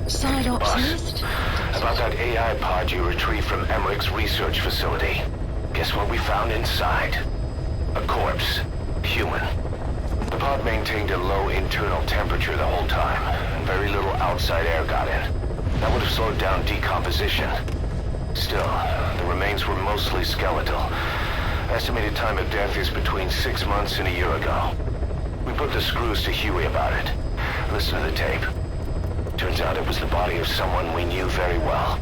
Side ops Boss, list? about that AI pod you retrieved from Emmerich's research facility. Guess what we found inside? A corpse. Human. The pod maintained a low internal temperature the whole time, and very little outside air got in. That would have slowed down decomposition. Still, the remains were mostly skeletal. Estimated time of death is between 6 months and a year ago. We put the screws to Huey about it. Listen to the tape. Turns out it was the body of someone we knew very well.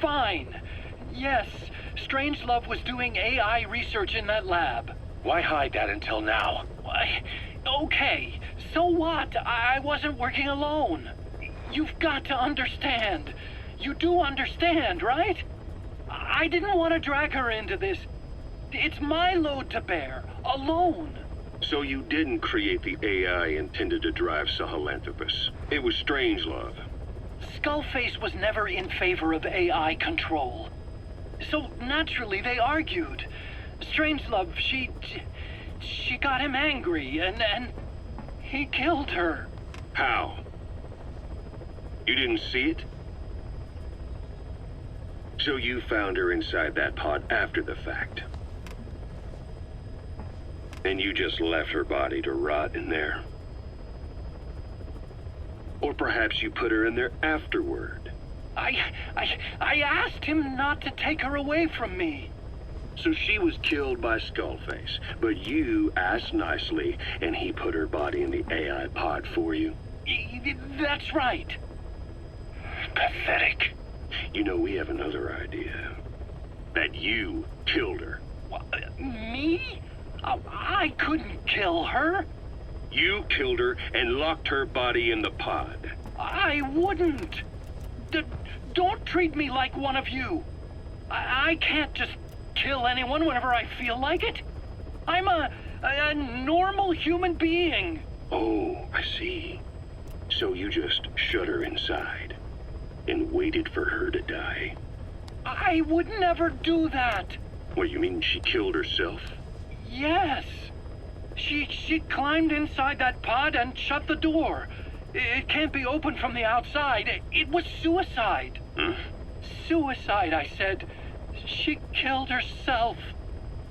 Fine. Yes, Strangelove was doing AI research in that lab. Why hide that until now? Why? Okay, so what? I wasn't working alone. You've got to understand. You do understand, right? I didn't want to drag her into this. It's my load to bear, alone. So you didn't create the AI intended to drive Sahelanthropus. It was Strangelove. Skullface was never in favor of AI control. So naturally they argued. Strangelove, she got him angry and he killed her. How? You didn't see it? So you found her inside that pod after the fact. And you just left her body to rot in there. Or perhaps you put her in there afterward. I asked him not to take her away from me. So she was killed by Skullface, but you asked nicely, and he put her body in the AI pod for you? That's right. Pathetic. You know, we have another idea. That you killed her. Me? I couldn't kill her. You killed her and locked her body in the pod. I wouldn't. Don't treat me like one of you. I can't just kill anyone whenever I feel like it. I'm a normal human being. Oh, I see. So you just shut her inside and waited for her to die. I would never do that. What, you mean she killed herself? Yes. She climbed inside that pod and shut the door. It can't be opened from the outside. It was suicide. Suicide, I said. She killed herself.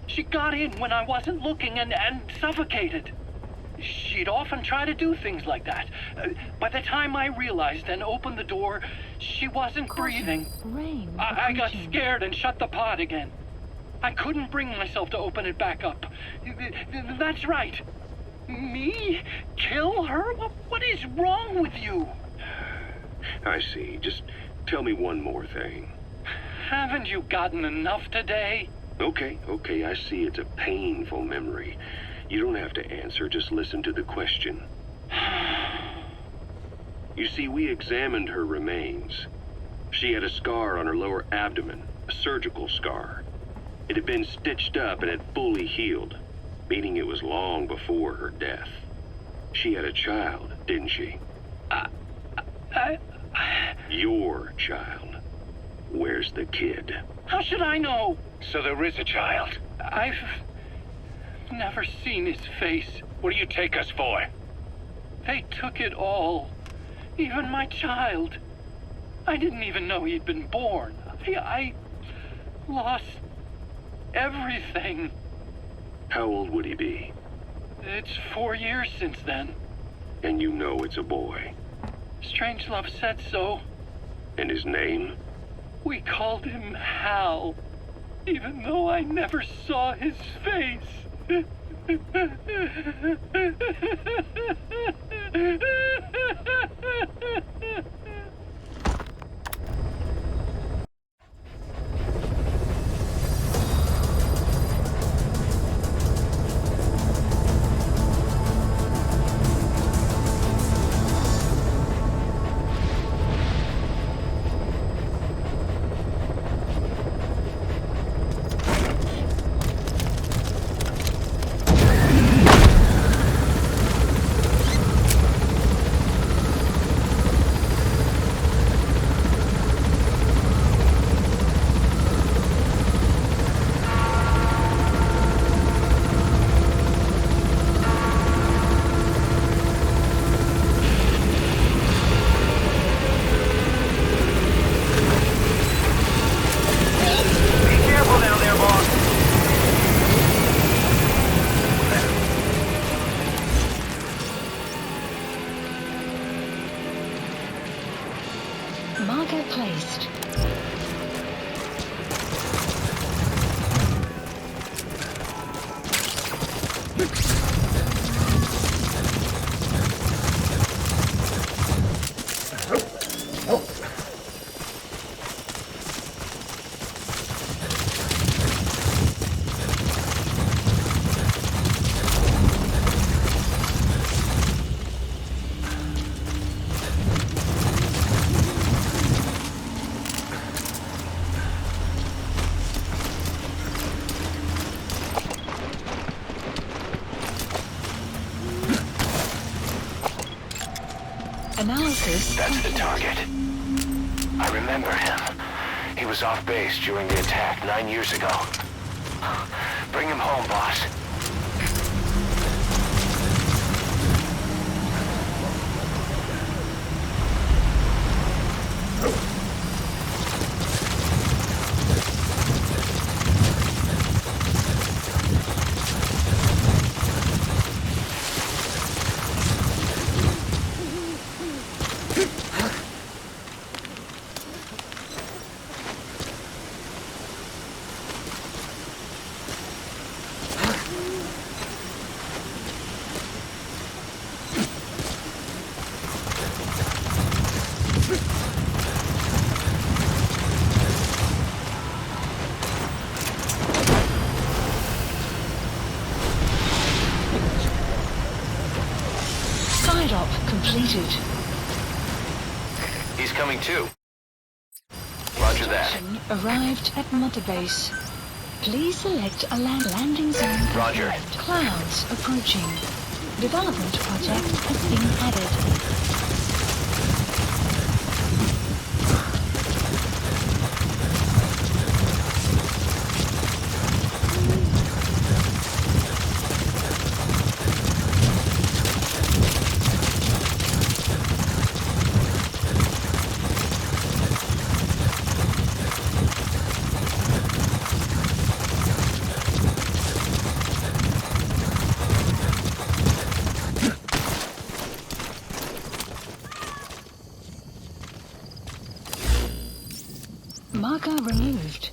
She got in when I wasn't looking and suffocated. She'd often try to do things like that. By the time I realized and opened the door, she wasn't breathing. Rain. I got scared and shut the pod again. I couldn't bring myself to open it back up. That's right. Me? Kill her? What is wrong with you? I see. Just tell me one more thing. Haven't you gotten enough today? Okay, I see it's a painful memory. You don't have to answer, just listen to the question. You see, we examined her remains. She had a scar on her lower abdomen, a surgical scar. It had been stitched up and had fully healed, meaning it was long before her death. She had a child, didn't she? Your child. Where's the kid? How should I know? So there is a child. I've never seen his face. What do you take us for? They took it all. Even my child. I didn't even know he'd been born. I lost everything. How old would he be? It's 4 years since then. And you know it's a boy. Strangelove said so. And his name? We called him Hal, even though I never saw his face. Marker placed. Analysis. That's the target. I remember him. He was off base during the attack 9 years ago. Bring him home, boss. Completed. He's coming too. Roger that. Arrived at Mother Base. Please select a landing zone. Roger. Clouds approaching. Development project has been added. Marker removed.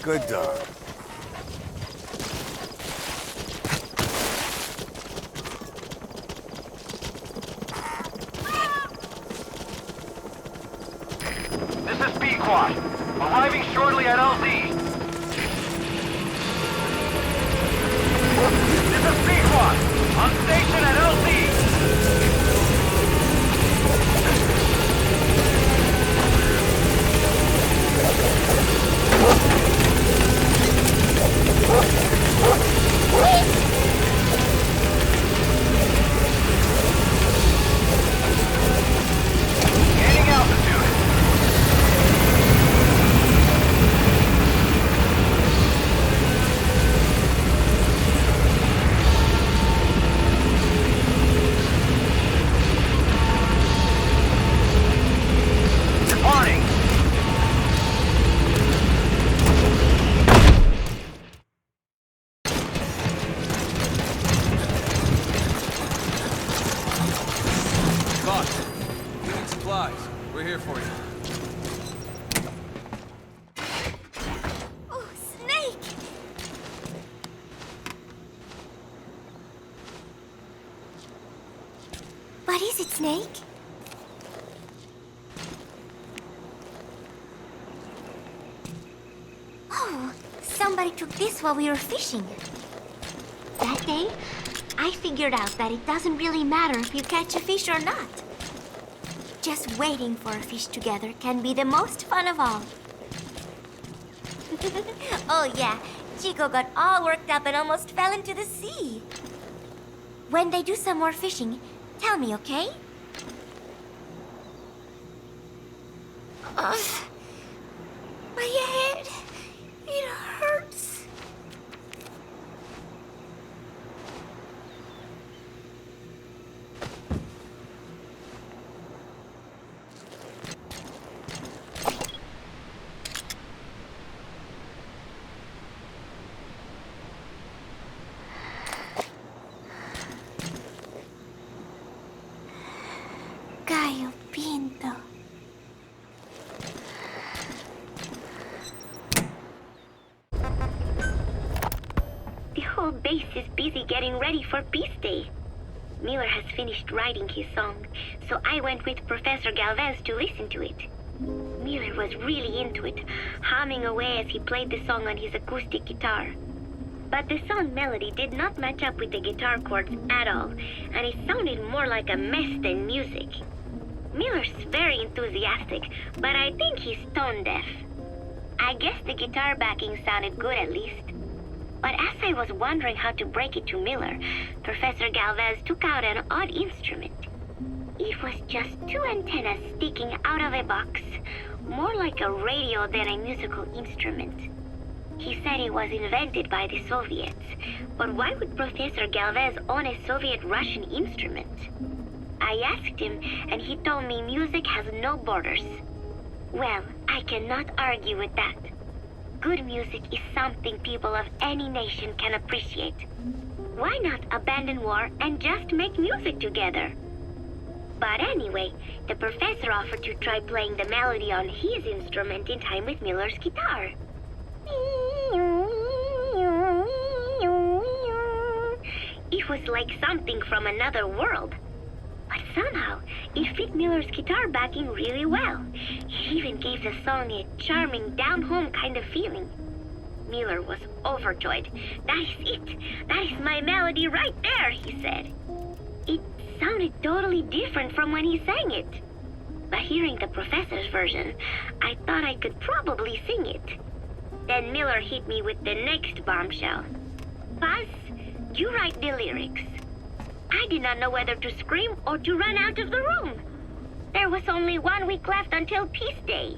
Good dog. This is Pequod, arriving shortly at LZ. This is Pequod, on station at LZ. Gaining altitude. Departing. Boss, we need supplies. We're here for you. Oh, Snake! What is it, Snake? Oh, somebody took this while we were fishing. That day, I figured out that it doesn't really matter if you catch a fish or not. Just waiting for a fish together can be the most fun of all. Oh yeah, Chico got all worked up and almost fell into the sea. When they do some more fishing, tell me, okay? Ugh, my head, it hurts. Chris is busy getting ready for Peace Day. Miller has finished writing his song, so I went with Professor Galvez to listen to it. Miller was really into it, humming away as he played the song on his acoustic guitar. But the song melody did not match up with the guitar chords at all, and it sounded more like a mess than music. Miller's very enthusiastic, but I think he's tone deaf. I guess the guitar backing sounded good at least. But as I was wondering how to break it to Miller, Professor Galvez took out an odd instrument. It was just two antennas sticking out of a box, more like a radio than a musical instrument. He said it was invented by the Soviets, but why would Professor Galvez own a Soviet-Russian instrument? I asked him, and he told me music has no borders. Well, I cannot argue with that. Good music is something people of any nation can appreciate. Why not abandon war and just make music together? But anyway, the professor offered to try playing the melody on his instrument in time with Miller's guitar. It was like something from another world. But somehow, it fit Miller's guitar backing really well. It even gave the song a charming, down-home kind of feeling. Miller was overjoyed. That is it. That is my melody right there, he said. It sounded totally different from when he sang it. But hearing the professor's version, I thought I could probably sing it. Then Miller hit me with the next bombshell. Paz, you write the lyrics. I did not know whether to scream or to run out of the room. There was only 1 week left until Peace Day.